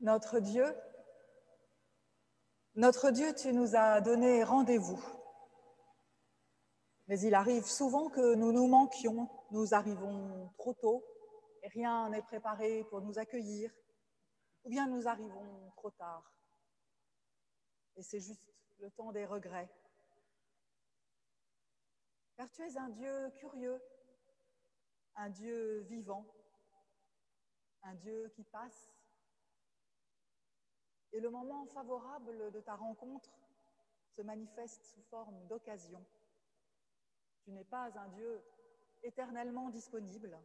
Notre Dieu, tu nous as donné rendez-vous. Mais il arrive souvent que nous nous manquions, nous arrivons trop tôt et rien n'est préparé pour nous accueillir, ou bien nous arrivons trop tard. Et c'est juste le temps des regrets. Car tu es un Dieu curieux, un Dieu vivant, un Dieu qui passe. Et le moment favorable de ta rencontre se manifeste sous forme d'occasion. Tu n'es pas un Dieu éternellement disponible,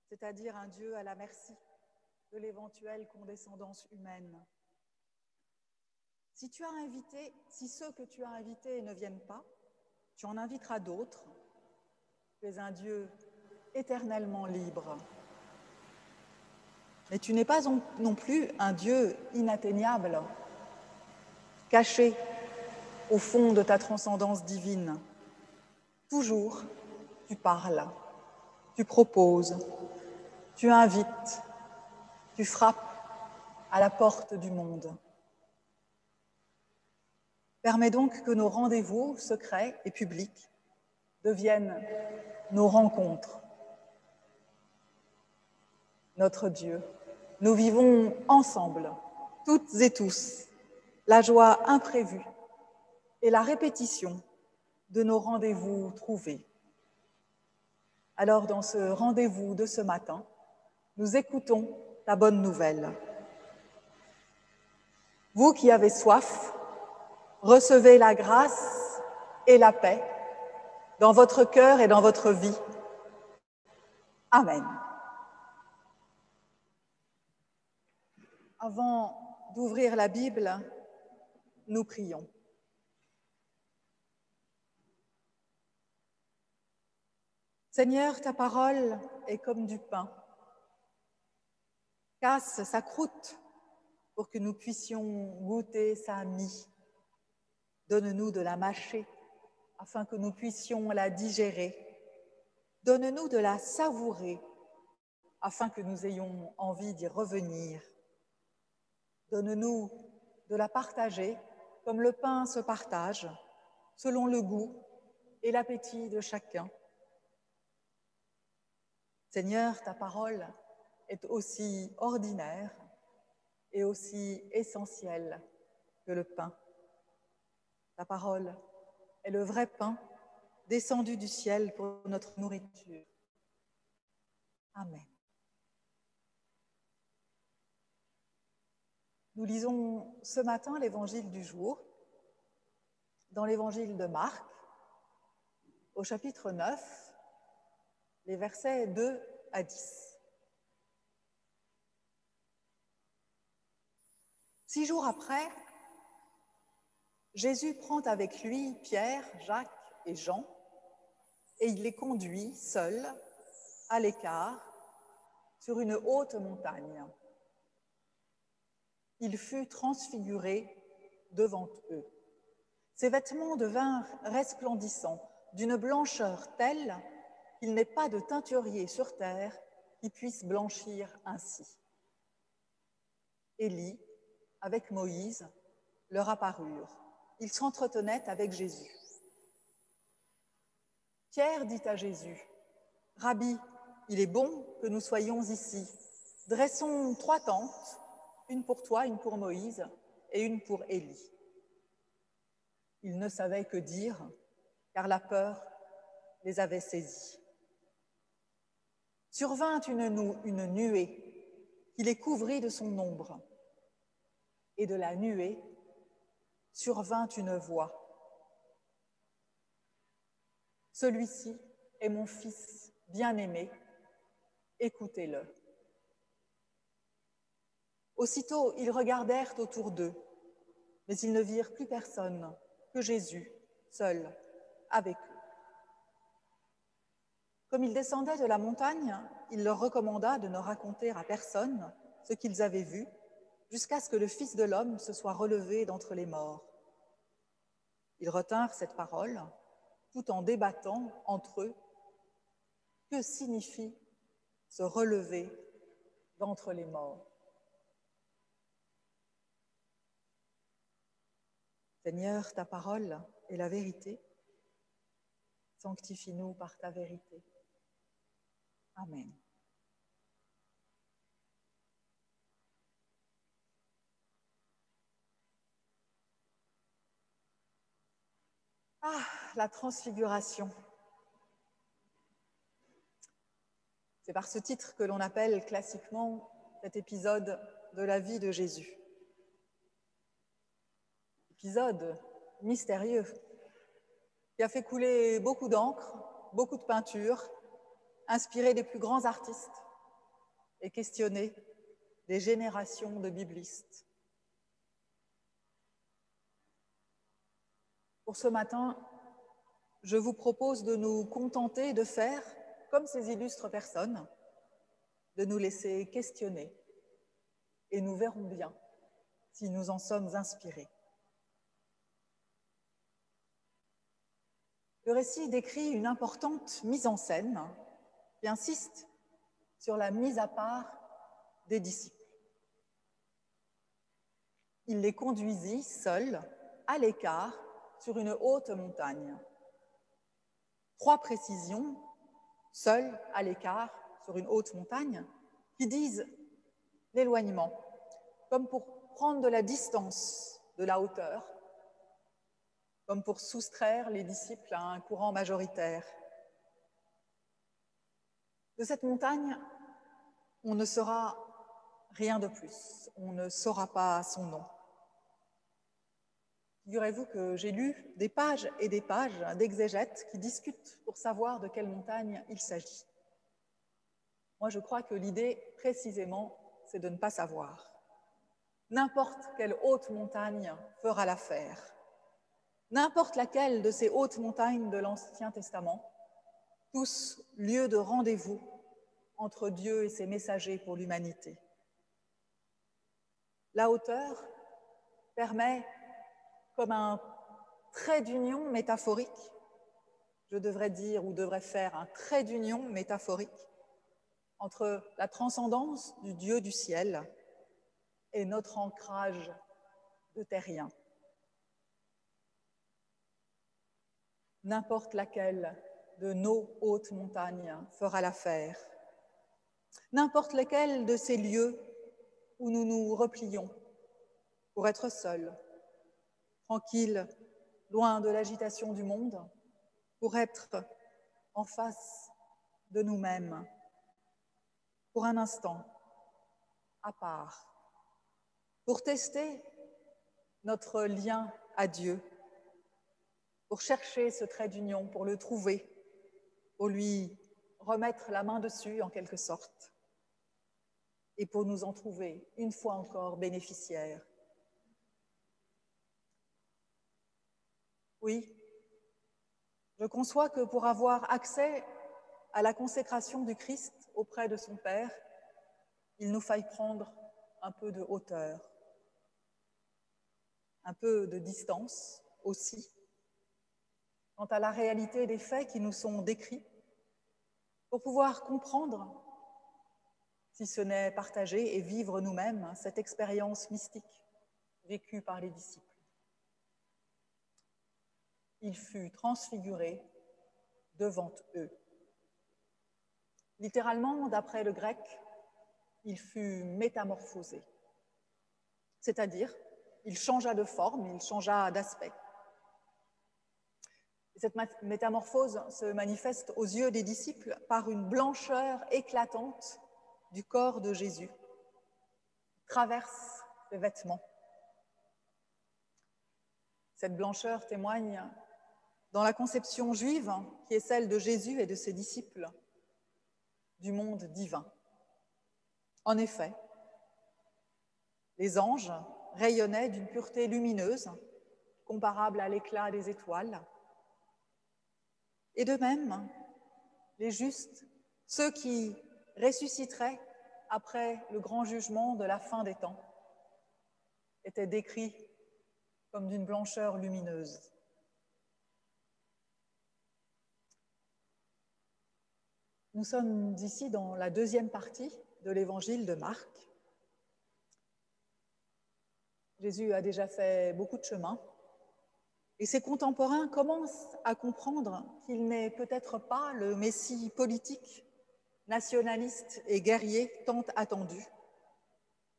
c'est-à-dire un Dieu à la merci de l'éventuelle condescendance humaine. Si ceux que tu as invités ne viennent pas, tu en inviteras d'autres. Tu es un Dieu éternellement libre. Mais tu n'es pas non plus un Dieu inatteignable, caché au fond de ta transcendance divine. Toujours, tu parles, tu proposes, tu invites, tu frappes à la porte du monde. Permets donc que nos rendez-vous secrets et publics deviennent nos rencontres. Notre Dieu, nous vivons ensemble, toutes et tous, la joie imprévue et la répétition de nos rendez-vous trouvés. Alors, dans ce rendez-vous de ce matin, nous écoutons ta bonne nouvelle. Vous qui avez soif, recevez la grâce et la paix dans votre cœur et dans votre vie. Amen. Avant d'ouvrir la Bible, nous prions. Seigneur, ta parole est comme du pain. Casse sa croûte pour que nous puissions goûter sa mie. Donne-nous de la mâcher afin que nous puissions la digérer. Donne-nous de la savourer afin que nous ayons envie d'y revenir. Donne-nous de la partager comme le pain se partage, selon le goût et l'appétit de chacun. Seigneur, ta parole est aussi ordinaire et aussi essentielle que le pain. Ta parole est le vrai pain descendu du ciel pour notre nourriture. Amen. Nous lisons ce matin l'évangile du jour dans l'évangile de Marc, au chapitre 9, les versets 2 à 10. 6 jours après, Jésus prend avec lui Pierre, Jacques et Jean et il les conduit seuls, à l'écart, sur une haute montagne. Il fut transfiguré devant eux. Ses vêtements devinrent resplendissants, d'une blancheur telle qu'il n'est pas de teinturier sur terre qui puisse blanchir ainsi. Élie, avec Moïse, leur apparurent. Ils s'entretenaient avec Jésus. Pierre dit à Jésus, « Rabbi, il est bon que nous soyons ici. Dressons 3 tentes, une pour toi, une pour Moïse et une pour Élie. » Ils ne savaient que dire, car la peur les avait saisis. Survint une nuée qui les couvrit de son ombre. Et de la nuée survint une voix. « Celui-ci est mon fils bien-aimé, écoutez-le. » Aussitôt, ils regardèrent autour d'eux, mais ils ne virent plus personne que Jésus, seul, avec eux. Comme ils descendaient de la montagne, il leur recommanda de ne raconter à personne ce qu'ils avaient vu, jusqu'à ce que le Fils de l'homme se soit relevé d'entre les morts. Ils retinrent cette parole, tout en débattant entre eux. Que signifie se relever d'entre les morts? Seigneur, ta parole est la vérité. Sanctifie-nous par ta vérité. Amen. Ah, la transfiguration. C'est par ce titre que l'on appelle classiquement cet épisode de la vie de Jésus. Épisode mystérieux qui a fait couler beaucoup d'encre, beaucoup de peinture, inspiré des plus grands artistes et questionné des générations de biblistes. Pour ce matin, je vous propose de nous contenter de faire comme ces illustres personnes, de nous laisser questionner, et nous verrons bien si nous en sommes inspirés. Le récit décrit une importante mise en scène qui insiste sur la mise à part des disciples. Il les conduisit seuls, à l'écart, sur une haute montagne. 3 précisions, seuls, à l'écart, sur une haute montagne, qui disent l'éloignement, comme pour prendre de la distance de la hauteur, comme pour soustraire les disciples à un courant majoritaire. De cette montagne, on ne saura rien de plus, on ne saura pas son nom. Figurez-vous que j'ai lu des pages et des pages d'exégètes qui discutent pour savoir de quelle montagne il s'agit. Moi, je crois que l'idée, précisément, c'est de ne pas savoir. N'importe quelle haute montagne fera l'affaire. N'importe laquelle de ces hautes montagnes de l'Ancien Testament, tous lieux de rendez-vous entre Dieu et ses messagers pour l'humanité. La hauteur permet, comme un trait d'union métaphorique, je devrais dire ou devrais faire un trait d'union métaphorique entre la transcendance du Dieu du ciel et notre ancrage de terrien. N'importe laquelle de nos hautes montagnes fera l'affaire. N'importe lequel de ces lieux où nous nous replions pour être seuls, tranquilles, loin de l'agitation du monde, pour être en face de nous-mêmes, pour un instant, à part, pour tester notre lien à Dieu, pour chercher ce trait d'union, pour le trouver, pour lui remettre la main dessus en quelque sorte, et pour nous en trouver une fois encore bénéficiaires. Oui, je conçois que pour avoir accès à la consécration du Christ auprès de son Père, il nous faille prendre un peu de hauteur, un peu de distance aussi, quant à la réalité des faits qui nous sont décrits, pour pouvoir comprendre, si ce n'est partager et vivre nous-mêmes, cette expérience mystique vécue par les disciples. Il fut transfiguré devant eux. Littéralement, d'après le grec, il fut métamorphosé, c'est-à-dire il changea de forme, il changea d'aspect. Cette métamorphose se manifeste aux yeux des disciples par une blancheur éclatante du corps de Jésus, qui traverse ses vêtements. Cette blancheur témoigne, dans la conception juive, qui est celle de Jésus et de ses disciples, du monde divin. En effet, les anges rayonnaient d'une pureté lumineuse, comparable à l'éclat des étoiles. Et de même, les justes, ceux qui ressusciteraient après le grand jugement de la fin des temps, étaient décrits comme d'une blancheur lumineuse. Nous sommes ici dans la deuxième partie de l'évangile de Marc. Jésus a déjà fait beaucoup de chemin. Et ses contemporains commencent à comprendre qu'il n'est peut-être pas le Messie politique, nationaliste et guerrier tant attendu.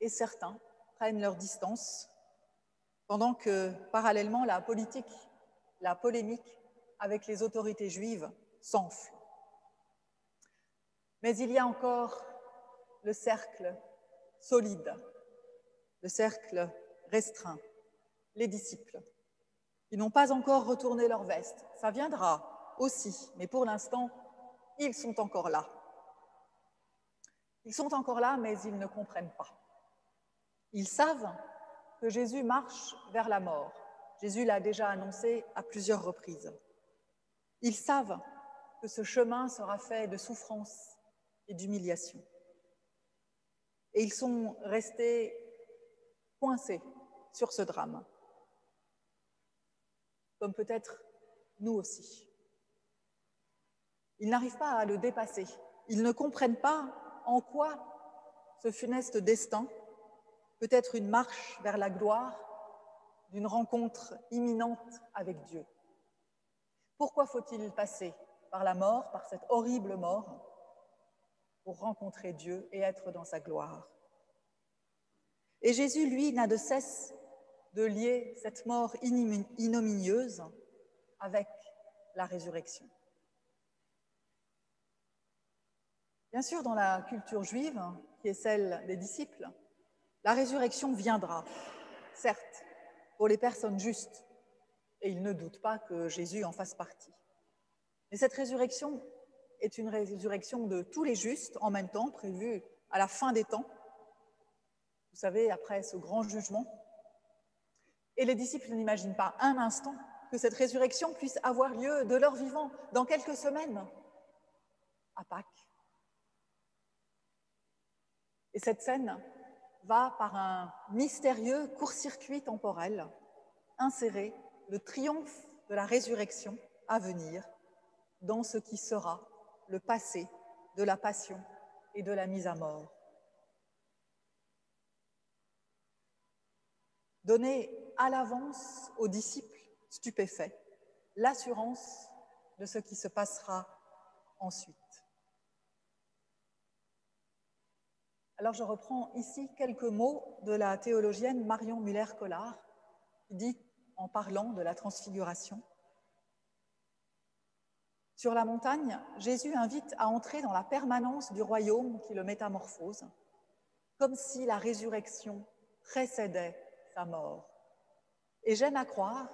Et certains prennent leur distance, pendant que, parallèlement, la politique, la polémique avec les autorités juives s'enfle. Mais il y a encore le cercle solide, le cercle restreint, les disciples, qui n'ont pas encore retourné leur veste. Ça viendra aussi, mais pour l'instant, ils sont encore là. Ils sont encore là, mais ils ne comprennent pas. Ils savent que Jésus marche vers la mort. Jésus l'a déjà annoncé à plusieurs reprises. Ils savent que ce chemin sera fait de souffrance et d'humiliation. Et ils sont restés coincés sur ce drame, comme peut-être nous aussi. Ils n'arrivent pas à le dépasser. Ils ne comprennent pas en quoi ce funeste destin peut être une marche vers la gloire d'une rencontre imminente avec Dieu. Pourquoi faut-il passer par la mort, par cette horrible mort, pour rencontrer Dieu et être dans sa gloire? Et Jésus, lui, n'a de cesse de lier cette mort ignominieuse avec la résurrection. Bien sûr, dans la culture juive, qui est celle des disciples, la résurrection viendra, certes, pour les personnes justes, et ils ne doutent pas que Jésus en fasse partie. Mais cette résurrection est une résurrection de tous les justes, en même temps, prévue à la fin des temps, vous savez, après ce grand jugement. Et les disciples n'imaginent pas un instant que cette résurrection puisse avoir lieu de leur vivant dans quelques semaines, à Pâques. Et cette scène va, par un mystérieux court-circuit temporel, insérer le triomphe de la résurrection à venir dans ce qui sera le passé de la passion et de la mise à mort. Donner à l'avance aux disciples stupéfaits l'assurance de ce qui se passera ensuite. Alors je reprends ici quelques mots de la théologienne Marion Muller-Collard, qui dit, en parlant de la transfiguration: sur la montagne, Jésus invite à entrer dans la permanence du royaume qui le métamorphose, comme si la résurrection précédait sa mort. Et j'aime à croire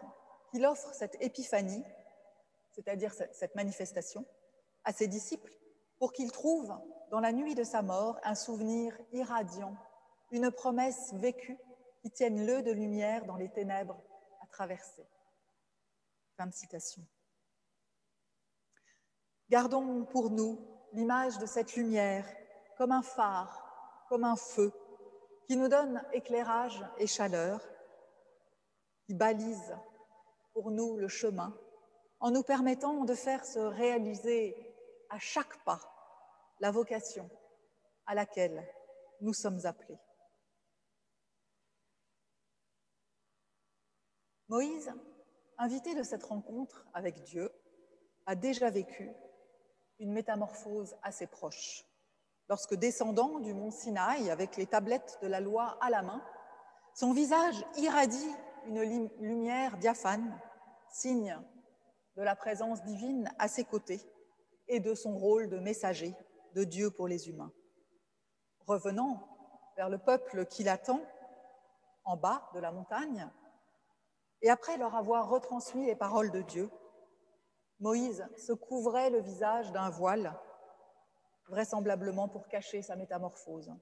qu'il offre cette épiphanie, c'est-à-dire cette manifestation, à ses disciples pour qu'ils trouvent dans la nuit de sa mort un souvenir irradiant, une promesse vécue qui tienne lieu de lumière dans les ténèbres à traverser. Fin de citation. Gardons pour nous l'image de cette lumière comme un phare, comme un feu, qui nous donne éclairage et chaleur, qui balise pour nous le chemin, en nous permettant de faire se réaliser à chaque pas la vocation à laquelle nous sommes appelés. Moïse, invité de cette rencontre avec Dieu, a déjà vécu une métamorphose assez proche. Lorsque, descendant du mont Sinaï avec les tablettes de la loi à la main, son visage irradie une lumière diaphane, signe de la présence divine à ses côtés et de son rôle de messager de Dieu pour les humains. Revenant vers le peuple qui l'attend en bas de la montagne, et après leur avoir retransmis les paroles de Dieu, Moïse se couvrait le visage d'un voile, vraisemblablement pour cacher sa métamorphose.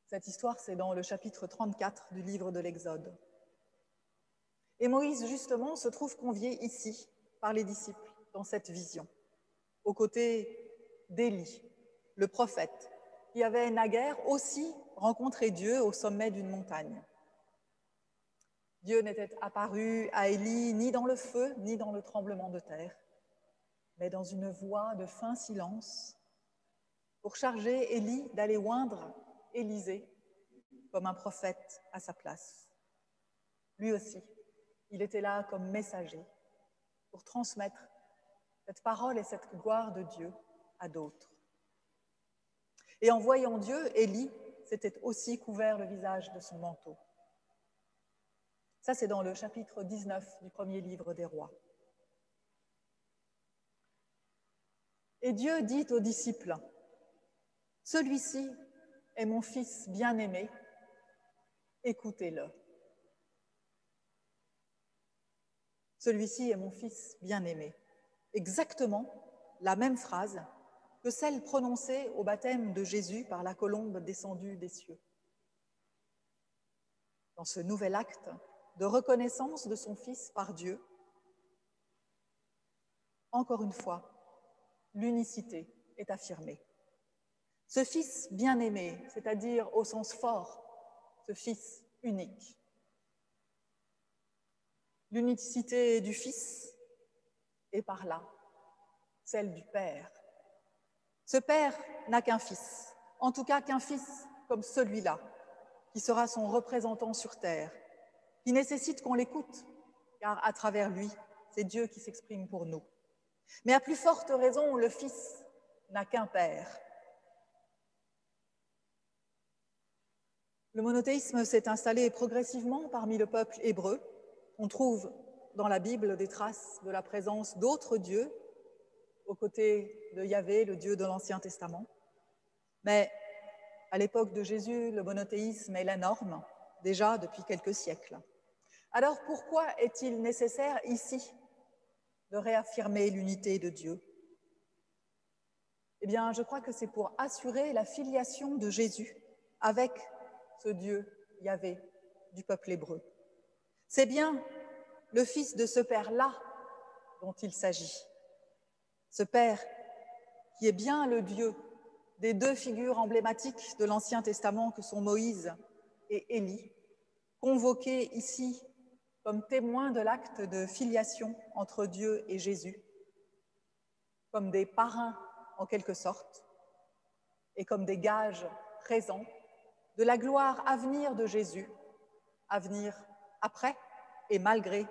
Cette histoire, c'est dans le chapitre 34 du livre de l'Exode. Et Moïse, justement, se trouve convié ici par les disciples dans cette vision, aux côtés d'Élie, le prophète, qui avait naguère aussi rencontré Dieu au sommet d'une montagne. Dieu n'était apparu à Élie ni dans le feu, ni dans le tremblement de terre, mais dans une voix de fin silence, pour charger Élie d'aller oindre Élisée comme un prophète à sa place. Lui aussi, il était là comme messager pour transmettre cette parole et cette gloire de Dieu à d'autres. Et en voyant Dieu, Élie s'était aussi couvert le visage de son manteau. Ça, c'est dans le chapitre 19 du premier livre des Rois. Et Dieu dit aux disciples, « Celui-ci est mon fils bien-aimé, écoutez-le. » Celui-ci est mon fils bien-aimé. Exactement la même phrase que celle prononcée au baptême de Jésus par la colombe descendue des cieux. Dans ce nouvel acte de reconnaissance de son Fils par Dieu, encore une fois, l'unicité est affirmée. Ce Fils bien-aimé, c'est-à-dire au sens fort, ce Fils unique. L'unicité du Fils est par là celle du Père. Ce Père n'a qu'un Fils, en tout cas qu'un Fils comme celui-là, qui sera son représentant sur terre, qui nécessite qu'on l'écoute, car à travers lui, c'est Dieu qui s'exprime pour nous. Mais à plus forte raison, le Fils n'a qu'un Père. Le monothéisme s'est installé progressivement parmi le peuple hébreu. On trouve dans la Bible des traces de la présence d'autres dieux aux côtés de Yahvé, le Dieu de l'Ancien Testament. Mais à l'époque de Jésus, le monothéisme est la norme, déjà depuis quelques siècles. Alors pourquoi est-il nécessaire ici de réaffirmer l'unité de Dieu? Eh bien, je crois que c'est pour assurer la filiation de Jésus avec ce Dieu, Yahvé, du peuple hébreu. C'est bien le Fils de ce Père-là dont il s'agit. Ce Père qui est bien le Dieu des deux figures emblématiques de l'Ancien Testament que sont Moïse et Élie, convoqués ici comme témoins de l'acte de filiation entre Dieu et Jésus, comme des parrains en quelque sorte, et comme des gages présents de la gloire à venir de Jésus, à venir après et malgré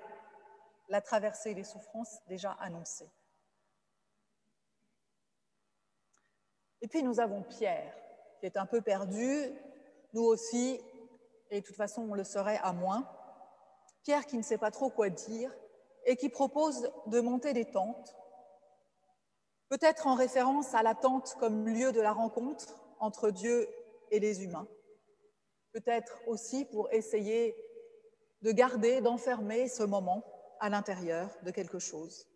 la traversée des souffrances déjà annoncées. Et puis nous avons Pierre, qui est un peu perdu, nous aussi, et de toute façon on le serait à moins. Pierre qui ne sait pas trop quoi dire et qui propose de monter des tentes, peut-être en référence à la tente comme lieu de la rencontre entre Dieu et les humains, peut-être aussi pour essayer de garder, d'enfermer ce moment à l'intérieur de quelque chose.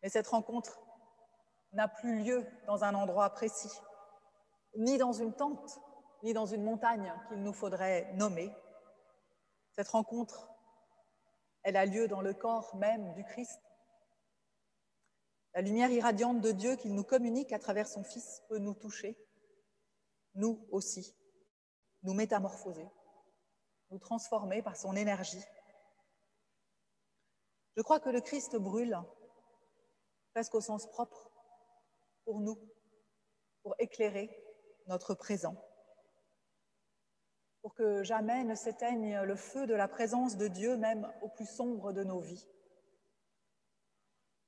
Mais cette rencontre n'a plus lieu dans un endroit précis, ni dans une tente, ni dans une montagne qu'il nous faudrait nommer. Cette rencontre, elle a lieu dans le corps même du Christ. La lumière irradiante de Dieu qu'il nous communique à travers son Fils peut nous toucher, nous aussi, nous métamorphoser, nous transformer par son énergie. Je crois que le Christ brûle, presque au sens propre, pour nous, pour éclairer notre présent, pour que jamais ne s'éteigne le feu de la présence de Dieu, même au plus sombre de nos vies,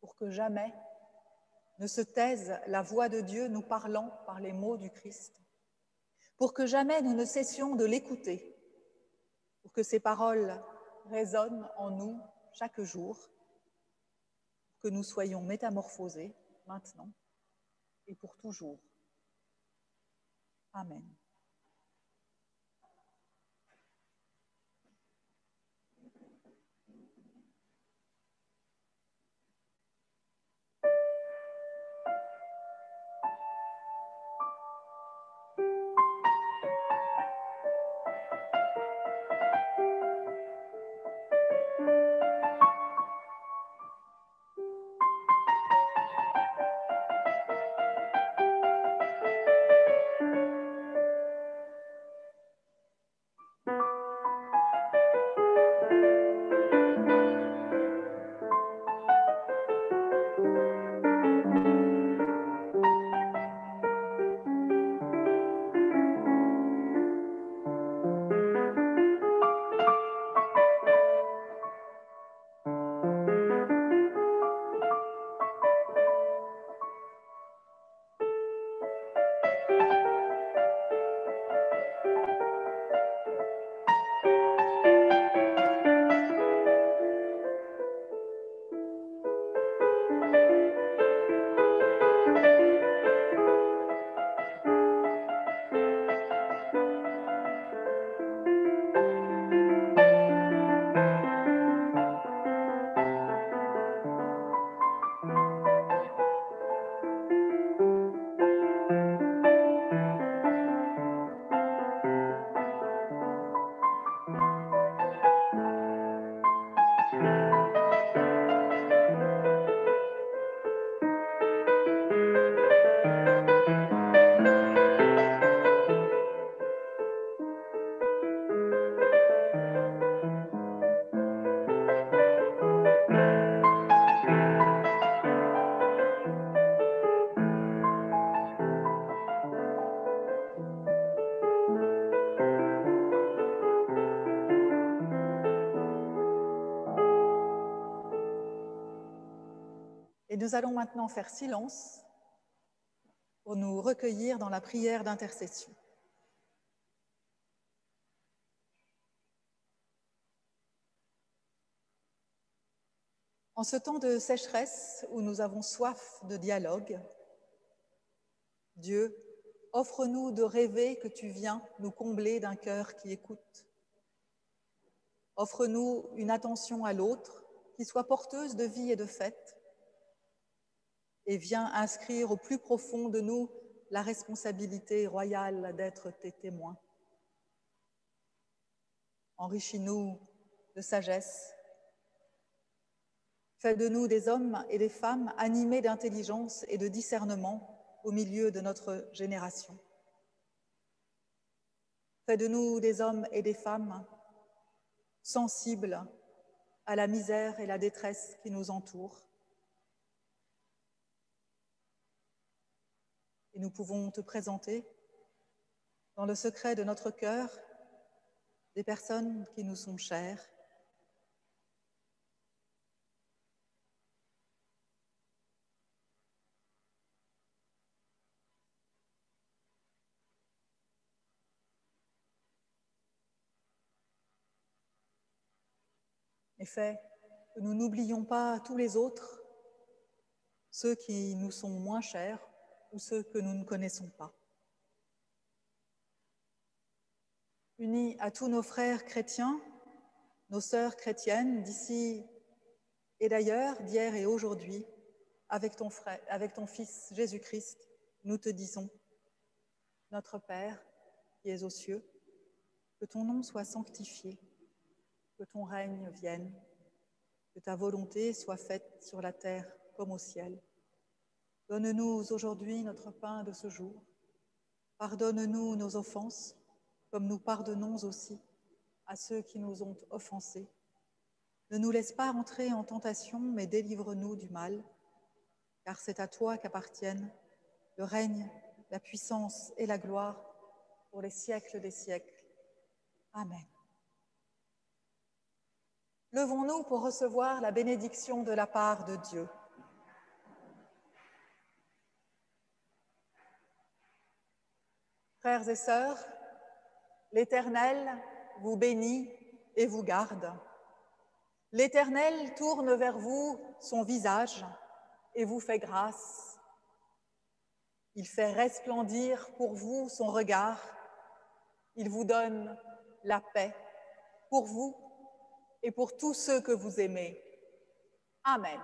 pour que jamais ne se taise la voix de Dieu nous parlant par les mots du Christ, pour que jamais nous ne cessions de l'écouter, pour que ces paroles résonnent en nous chaque jour, pour que nous soyons métamorphosés maintenant et pour toujours. Amen. nous allons maintenant faire silence pour nous recueillir dans la prière d'intercession. En ce temps de sécheresse où nous avons soif de dialogue, Dieu, offre-nous de rêver que tu viens nous combler d'un cœur qui écoute. Offre-nous une attention à l'autre qui soit porteuse de vie et de fête, et viens inscrire au plus profond de nous la responsabilité royale d'être tes témoins. Enrichis-nous de sagesse. Fais de nous des hommes et des femmes animés d'intelligence et de discernement au milieu de notre génération. Fais de nous des hommes et des femmes sensibles à la misère et la détresse qui nous entourent. Et nous pouvons te présenter, dans le secret de notre cœur, des personnes qui nous sont chères. Et fais que nous n'oublions pas tous les autres, ceux qui nous sont moins chers ou ceux que nous ne connaissons pas. Unis à tous nos frères chrétiens, nos sœurs chrétiennes d'ici et d'ailleurs, d'hier et aujourd'hui, avec ton Fils Jésus-Christ, nous te disons, notre Père qui es aux cieux, que ton nom soit sanctifié, que ton règne vienne, que ta volonté soit faite sur la terre comme au ciel. Donne-nous aujourd'hui notre pain de ce jour. Pardonne-nous nos offenses, comme nous pardonnons aussi à ceux qui nous ont offensés. Ne nous laisse pas entrer en tentation, mais délivre-nous du mal, car c'est à toi qu'appartiennent le règne, la puissance et la gloire pour les siècles des siècles. Amen. Levons-nous pour recevoir la bénédiction de la part de Dieu. Frères et sœurs, l'Éternel vous bénit et vous garde. L'Éternel tourne vers vous son visage et vous fait grâce. Il fait resplendir pour vous son regard. Il vous donne la paix pour vous et pour tous ceux que vous aimez. Amen.